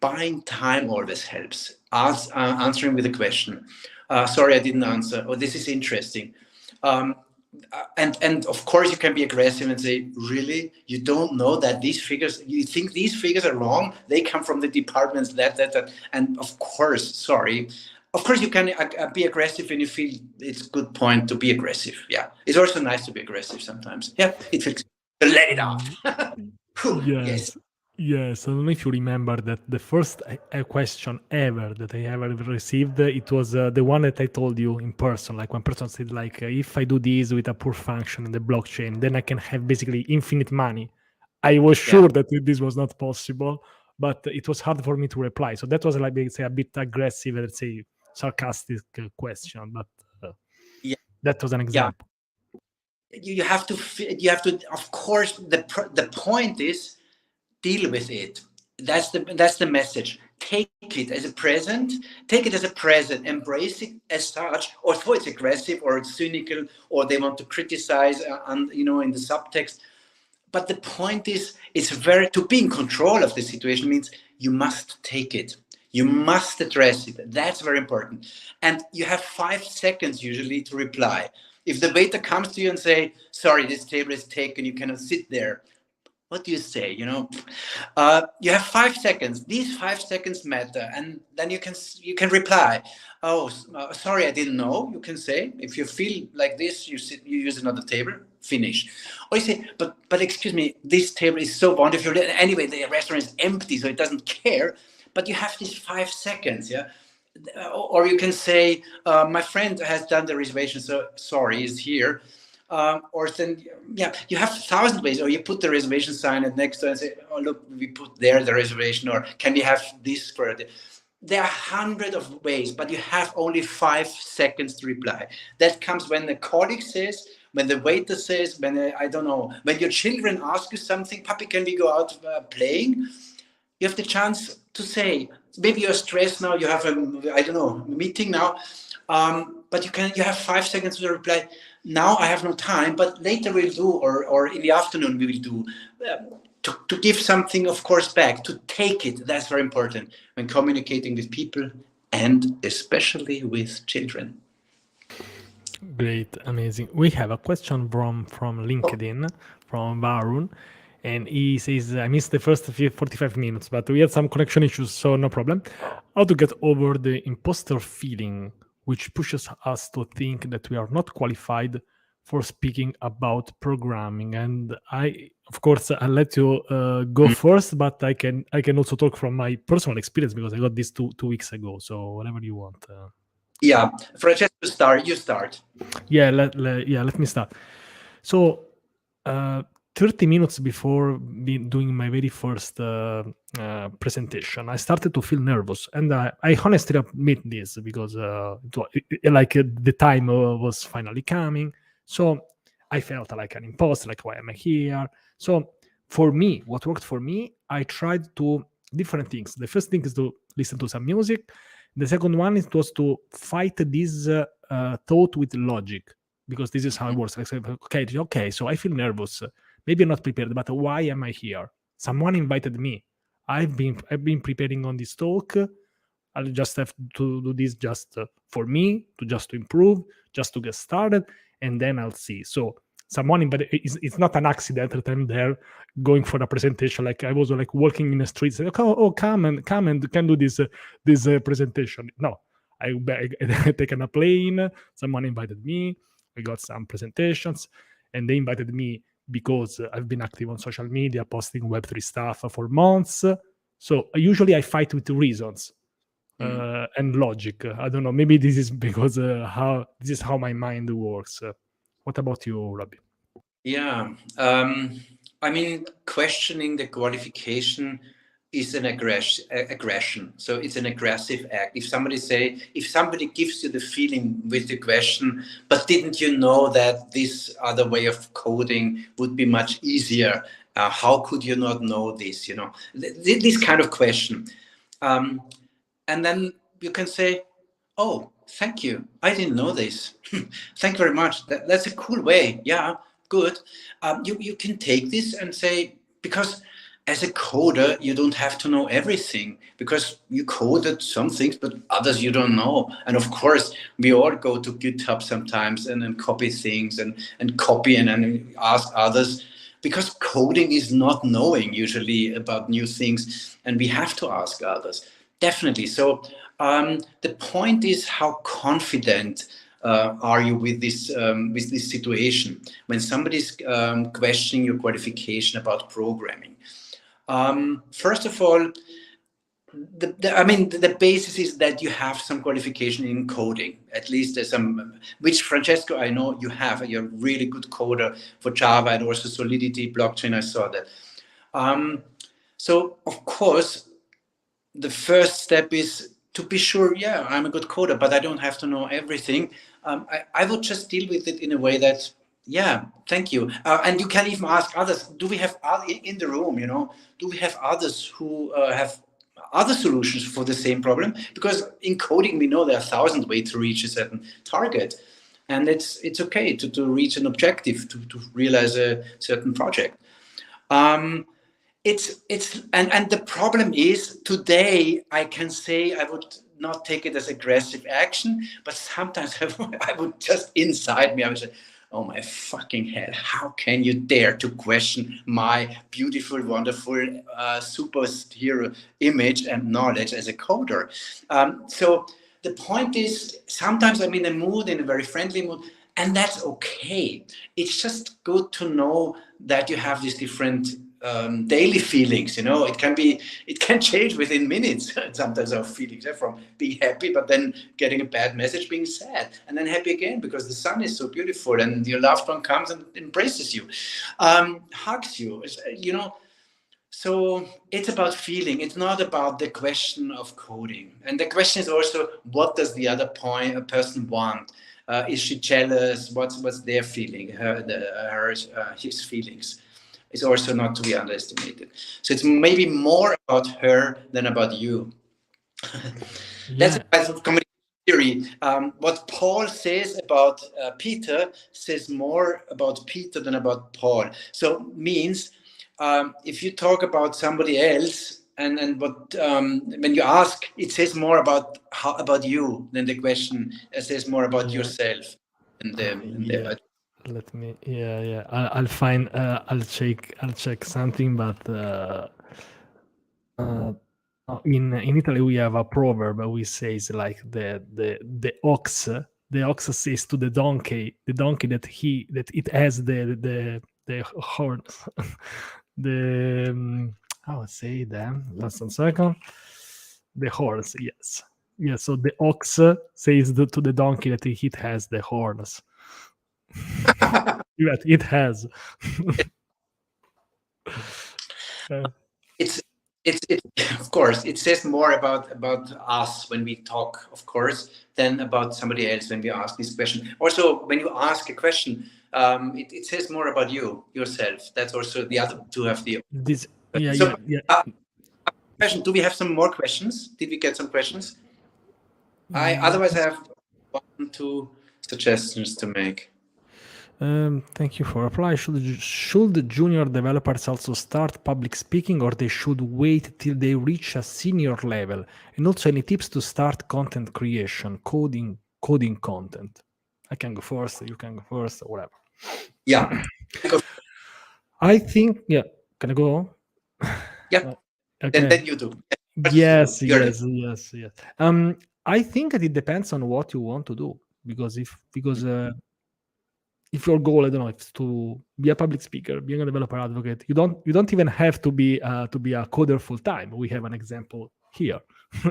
buying time always helps. Answering with a question. "Sorry, I didn't answer." Or, "This is interesting." and of course you can be aggressive and say, really, you don't know that these figures, you think these figures are wrong, they come from the departments that, and of course, sorry, of course you can be aggressive when you feel it's a good point to be aggressive. Yeah, it's also nice to be aggressive sometimes. Yeah, it feels to let it out. Whew, yes. Yes, I don't know if you remember that the first question ever that I ever received, it was the one that I told you in person. Like one person said, like, if I do this with a poor function in the blockchain, then I can have basically infinite money. I was sure that this was not possible, but it was hard for me to reply. So that was like, let's say, a bit aggressive, let's say, sarcastic question. But Yeah. that was an example. You have to, of course, the point is, deal with it. That's the message. Take it as a present. Take it as a present. Embrace it as such. Although it's aggressive or it's cynical or they want to criticize, and in the subtext. But the point is, it's to be in control of the situation means you must take it. You must address it. That's very important. And you have 5 seconds usually to reply. If the waiter comes to you and say, sorry, this table is taken, you cannot sit there. What do you say? You have 5 seconds. These 5 seconds matter, and then you can reply. Oh, sorry, I didn't know. You can say, if you feel like this, you use another table. Finish. Or you say, but excuse me, this table is so wonderful. Anyway, the restaurant is empty, so it doesn't care. But you have these 5 seconds, yeah. Or you can say, my friend has done the reservation, so sorry, he's here. Or then, you have 1,000 ways. Or you put the reservation sign next to it and say, oh, look, we put there the reservation. Or can we have this for it? There are hundreds of ways, but you have only 5 seconds to reply. That comes when the colleague says, when the waiter says, when when your children ask you something, Papi, can we go out playing? You have the chance to say, maybe you're stressed now, you have a meeting now, but you have 5 seconds to reply. Now I have no time, but later we'll do, or in the afternoon we will do, to give something, of course, back, to take it. That's very important when communicating with people and especially with children. Great, amazing. We have a question from LinkedIn, from Varun, and he says, I missed the first 45 minutes, but we had some connection issues, so no problem. How to get over the imposter feeling, which pushes us to think that we are not qualified for speaking about programming? And of course, I'll let you go first, but I can also talk from my personal experience because I got this 2 weeks ago. So whatever you want. Yeah, Francesco, you start. Yeah, let me start. So 30 minutes before doing my very first presentation, I started to feel nervous, and I honestly admit this because the time was finally coming. So I felt like an imposter, like, why am I here? So for me, what worked for me, I tried different things. The first thing is to listen to some music. The second one was to fight this thought with logic, because this is how it works. Like, okay, so I feel nervous. Maybe I'm not prepared, but why am I here? Someone invited me. I've been preparing on this talk. I'll just have to do this just for me, to improve, just to get started, and then I'll see. So someone invited. It's not an accident that I'm there going for a presentation. Like, I was like walking in the street, saying, "Oh, come and can do this presentation." No, I taken a plane. Someone invited me. We got some presentations, and they invited me because I've been active on social media, posting Web3 stuff for months. So usually I fight with reasons and logic. I don't know. Maybe this is because this is how my mind works. What about you, Robby? Yeah, questioning the qualification is an aggression. So it's an aggressive act. If somebody gives you the feeling with the question, but didn't you know that this other way of coding would be much easier? How could you not know this? This kind of question. And then you can say, oh, thank you. I didn't know this. Thank you very much. That's a cool way. Yeah, good. You can take this and say, because as a coder, you don't have to know everything because you coded some things, but others you don't know. And of course, we all go to GitHub sometimes and then copy things and copy and then ask others, because coding is not knowing usually about new things, and we have to ask others. Definitely. So the point is, how confident are you with this situation when somebody's questioning your qualification about programming? First of all, the basis is that you have some qualification in coding. At least there's some, which Francesco, I know you have. You're a really good coder for Java and also Solidity blockchain. I saw that. So of course, the first step is to be sure, yeah, I'm a good coder, but I don't have to know everything. I would just deal with it in a way that, yeah, thank you. And you can even ask others, do we have in the room, do we have others who have other solutions for the same problem? Because in coding, we know there are 1,000 ways to reach a certain target. And it's okay to reach an objective, to realize a certain project. And the problem is, today I can say I would not take it as aggressive action, but sometimes I would just inside me, I would say, oh my fucking head, how can you dare to question my beautiful, wonderful superhero image and knowledge as a coder? So the point is, sometimes I'm in a mood, in a very friendly mood, and that's okay. It's just good to know that you have these different daily feelings. It can change within minutes. Sometimes our feelings are from being happy, but then getting a bad message, being sad, and then happy again because the sun is so beautiful and your loved one comes and embraces you, hugs you. So it's about feeling. It's not about the question of coding. And the question is also, what does the other person want? Is she jealous? What's their feeling? His feelings. Is also not to be underestimated. So it's maybe more about her than about you. That's a kind of communication theory. What Paul says about Peter says more about Peter than about Paul. So means if you talk about somebody else and what when you ask, it says more about you than the question. It says more about yourself. Let me. I'll find. I'll check something. But in Italy we have a proverb. We says like the ox. The ox says to the donkey that it has the horns. How I say that? Last 1 second. The horns. Yes. Yeah. So the ox says to the donkey that it has the horns. Yes, it has. It's of course it says more about us when we talk, of course, than about somebody else when we ask this question. Also, when you ask a question, it says more about yourself. That's also the other to have the this. Question. Do we have some more questions? Did we get some questions? Otherwise I have 1, 2 suggestions to make. Thank you for reply. Should junior developers also start public speaking, or they should wait till they reach a senior level? And also, any tips to start content creation, coding content? I can go first. You can go first, or whatever. Yeah. I think. Yeah. Can I go? Yeah. Okay. Then you do. Yes. I think that it depends on what you want to do, because if your goal, I don't know, is to be a public speaker, being a developer advocate, you don't even have to be a coder full time. We have an example here,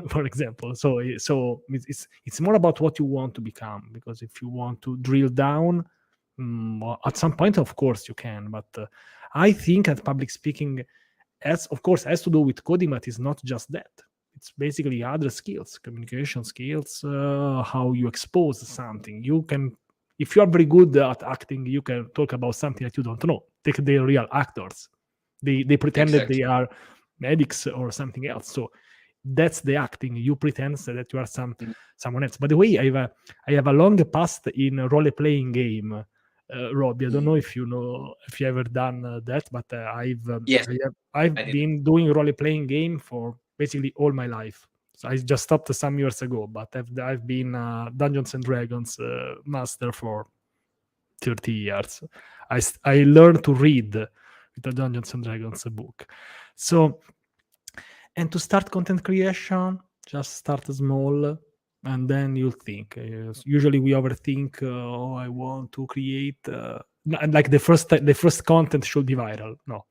for example. So it's more about what you want to become, because if you want to drill down, at some point, of course, you can. But I think that public speaking, has to do with coding, but it's not just that. It's basically other skills, communication skills, how you expose something. You can. If you are very good at acting, you can talk about something that you don't know. Take the real actors. They pretend that they are medics or something else. So that's the acting. You pretend that you are someone else. By the way, I have a long past in role-playing game. Robbie, I don't know if you ever done that, but Yes, I've I did. been doing role-playing game for basically all my life. So I just stopped some years ago, but I've been Dungeons and Dragons master for 30 years. I learned to read with the Dungeons and Dragons book. So, and to start content creation, just start small, and then you'll think. Usually we overthink. Oh, I want to create. And like the first content should be viral. No,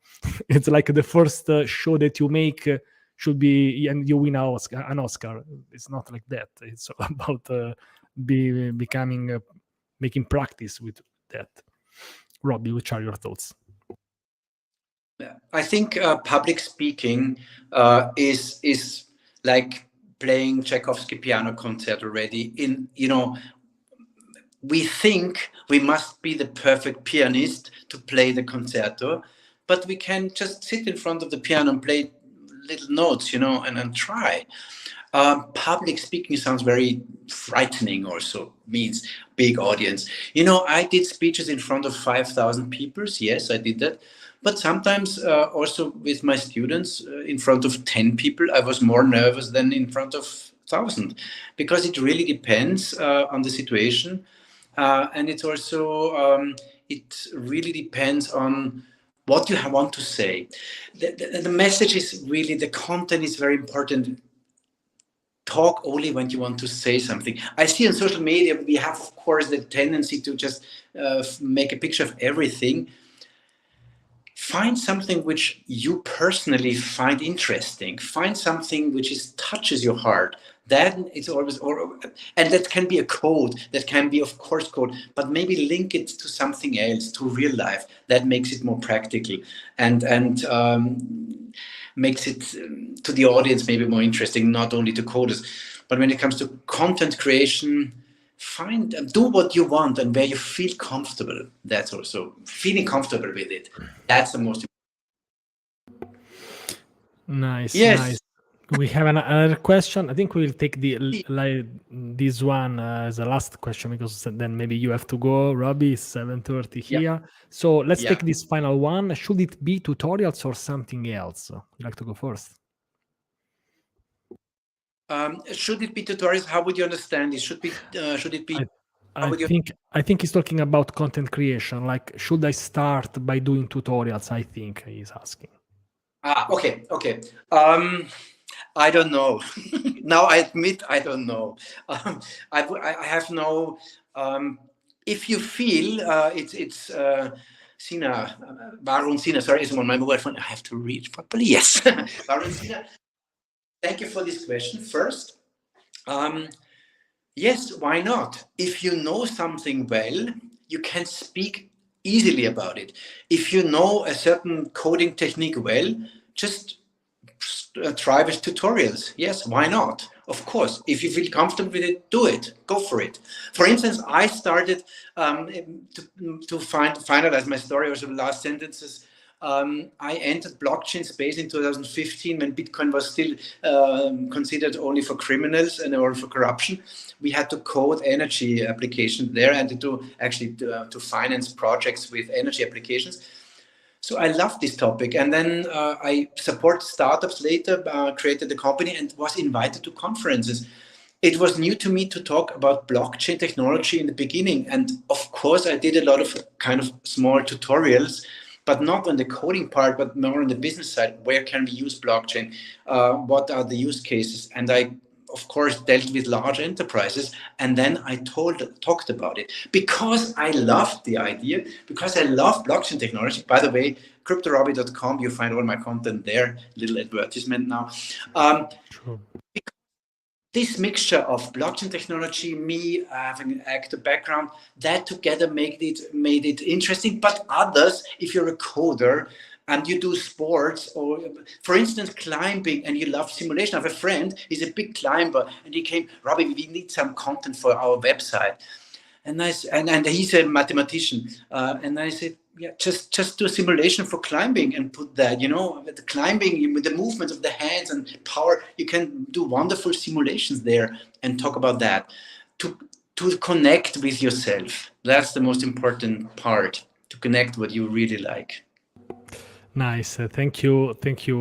it's like the first show that you make should be, and you win an Oscar. It's not like that. It's about becoming making practice with that. Robbie, which are your thoughts? I think public speaking is like playing Tchaikovsky piano concert already. We think we must be the perfect pianist to play the concerto, but we can just sit in front of the piano and play little notes, and try. Public speaking sounds very frightening, also means big audience. I did speeches in front of 5,000 people. Yes, I did that. But sometimes also with my students in front of 10 people, I was more nervous than in front of 1,000, because it really depends on the situation. And it's also, it really depends on what you want to say. The message is really, the content is very important. Talk only when you want to say something. I see on social media, we have, of course, the tendency to just make a picture of everything. Find something which you personally find interesting. Find something which touches your heart. Then it's always, and that can be a code. That can be, of course, code, but maybe link it to something else, to real life. That makes it more practical, and makes it to the audience maybe more interesting, not only to coders. But when it comes to content creation, do what you want and where you feel comfortable. That's also feeling comfortable with it. That's the most important. Nice. Yes. Nice. We have another question. I think we'll take this one as a last question, because then maybe you have to go. Robby, it's 7:30 here. Yeah. So let's take this final one. Should it be tutorials or something else? You'd like to go first? Should it be tutorials? How would you understand it? Should it be? I think he's talking about content creation. Like, should I start by doing tutorials? I think he's asking. Okay. I don't know. Now I admit I don't know. I have no. If you feel it's Sina, Varun Sina. Sorry, is on my mobile phone. I have to read properly. Yes, Varun Sina. Thank you for this question. First, yes, why not? If you know something well, you can speak easily about it. If you know a certain coding technique well, just try with tutorials. Yes, why not? Of course, if you feel comfortable with it, do it. Go for it. For instance, I started to finalize my story, or the last sentences. I entered blockchain space in 2015 when Bitcoin was still considered only for criminals or for corruption. We had to code energy applications there and to finance projects with energy applications. So I love this topic, and then I support startups later, created a company and was invited to conferences. It was new to me to talk about blockchain technology in the beginning, and of course I did a lot of kind of small tutorials, but not on the coding part, but more on the business side. Where can we use blockchain? What are the use cases? And I, of course, dealt with large enterprises, and then I talked about it because I loved the idea, because I love blockchain technology. By the way, cryptorobby.com, you find all my content there. Little advertisement now. Sure. This mixture of blockchain technology, me having an actor background, that together made it interesting. But others, if you're a coder and you do sports, or for instance climbing, and you love simulation. I have a friend, he's a big climber, and he came, Robby, we need some content for our website. And he's a mathematician, and I said, yeah, just do a simulation for climbing and put that, with the climbing, with the movements of the hands and power, you can do wonderful simulations there and talk about that. to connect with yourself. That's the most important part, to connect what you really like. Nice. Thank you,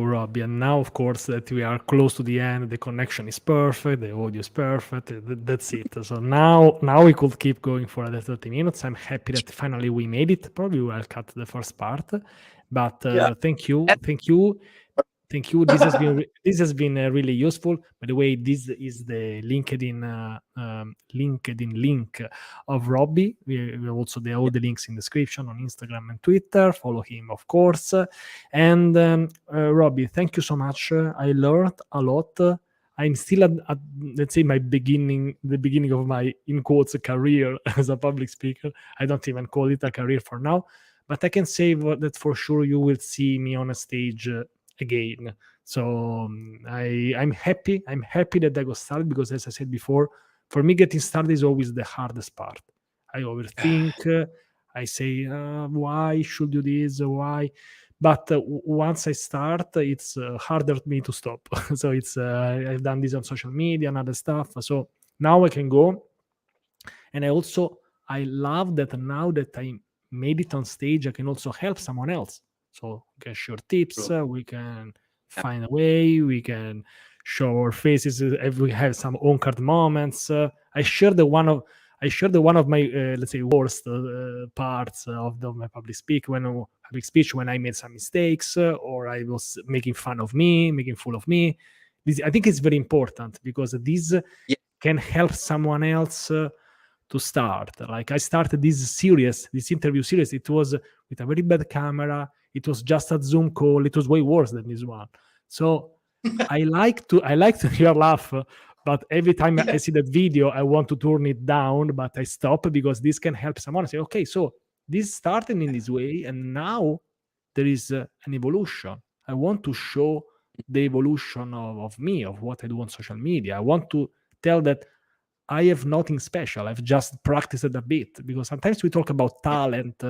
Robbie. And now, of course, that we are close to the end, the connection is perfect, the audio is perfect. That's it. So now we could keep going for another 30 minutes. I'm happy that finally we made it. Probably we'll cut the first part, but thank you. This has been really useful. By the way, this is the LinkedIn link of Robby. We have also all the links in the description on Instagram and Twitter. Follow him, of course. And Robby, thank you so much. I learned a lot. I'm still at let's say the beginning of my in quotes career as a public speaker. I don't even call it a career for now, but I can say that for sure you will see me on a stage again. So I'm happy. I'm happy that I got started because, as I said before, for me getting started is always the hardest part. I overthink. I say, why should do this? Why? But once I start, it's harder for me to stop. So it's I've done this on social media and other stuff. So now I can go, and I love that now that I made it on stage, I can also help someone else. So we can share tips, we can find a way, we can show our faces. If we have some on-card moments, I share the one of my let's say worst parts of my public speech when I made some mistakes or I was making fun of me, making fool of me. I think it's very important because this can help someone else to start. Like I started this interview series. It was with a very bad camera. It was just a Zoom call. It was way worse than this one. So I like to hear laugh, but every time I see that video, I want to turn it down, but I stop because this can help someone say, okay, so this started in this way, and now there is an evolution. I want to show the evolution of me, of what I do on social media. I want to tell that I have nothing special. I've just practiced it a bit because sometimes we talk about talent.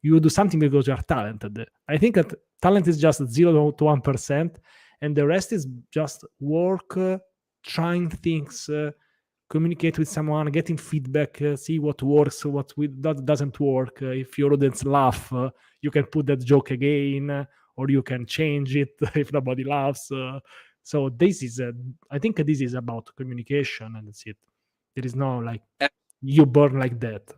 You do something because you are talented. I think that talent is just 0 to 1%, and the rest is just work, trying things, communicate with someone, getting feedback, see what works, what doesn't work. If your audience laugh, you can put that joke again, or you can change it if nobody laughs. So this is, I think this is about communication, and that's it. There is no like you born like that.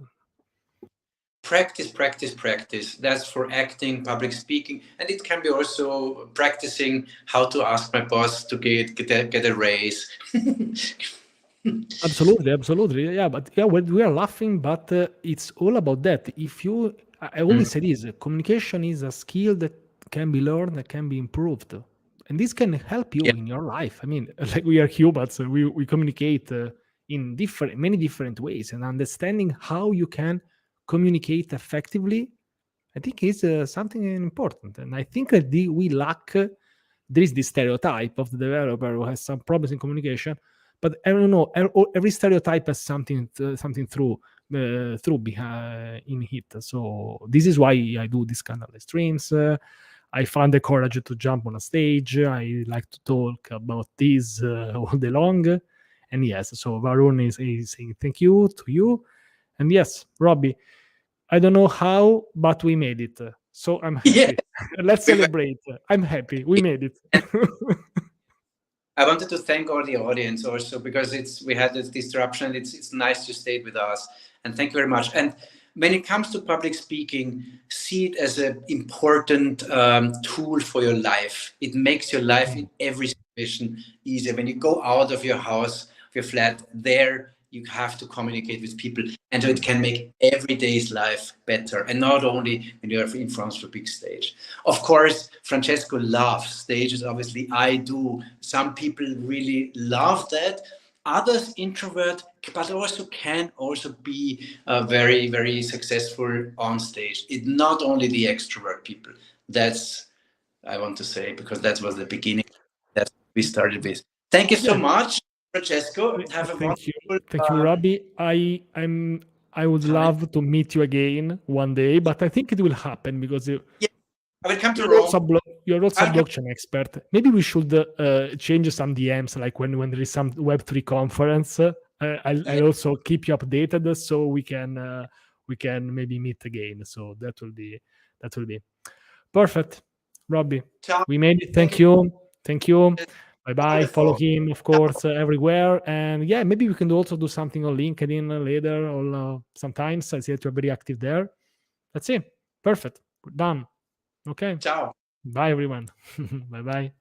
Practice. That's for acting, public speaking, and it can be also practicing how to ask my boss to get a raise. Absolutely, yeah. But yeah, we are laughing, but it's all about that. I always say this: communication is a skill that can be learned, that can be improved, and this can help you in your life. I mean, like we are humans, we communicate in many different ways, and understanding how you can communicate effectively, I think is something important. And I think that we lack. There is this stereotype of the developer who has some problems in communication, but I don't know. Every stereotype has something through behind in it. So this is why I do this kind of streams. I found the courage to jump on a stage. I like to talk about this all day long. And yes, so Varun is saying thank you to you. And yes, Robby, I don't know how, but we made it. So I'm happy. Yeah. Let's celebrate. I'm happy. We made it. I wanted to thank all the audience also because we had this disruption. It's nice to stay with us, and thank you very much. And when it comes to public speaking, see it as an important tool for your life. It makes your life in every situation easier. When you go out of your house, your flat, there you have to communicate with people, and so it can make every day's life better, and not only when you're in front of a big stage. Of course, Francesco loves stages. Obviously, I do. Some people really love that. Others introvert, but also can be very, very successful on stage. It's not only the extrovert people. That's I want to say, because that was the beginning. That's what we started with. Thank you so much, Francesco. Have a Thank you, wonderful Robby. I would love to meet you again one day, but I think it will happen because I will come to you're Rome. You're also a blockchain expert. Maybe we should change some DMs, like when there is some Web3 conference. I'll also keep you updated, so we can maybe meet again. So that will be perfect. Robby, Ciao. we made it. Thank Thank you. you. Bye bye. Follow Wonderful. him, of course, everywhere. And yeah, maybe we can also do something on LinkedIn later, or sometimes. I see that you're very active there. That's it. Perfect. We're done. Okay. Ciao. Bye, everyone. Bye bye.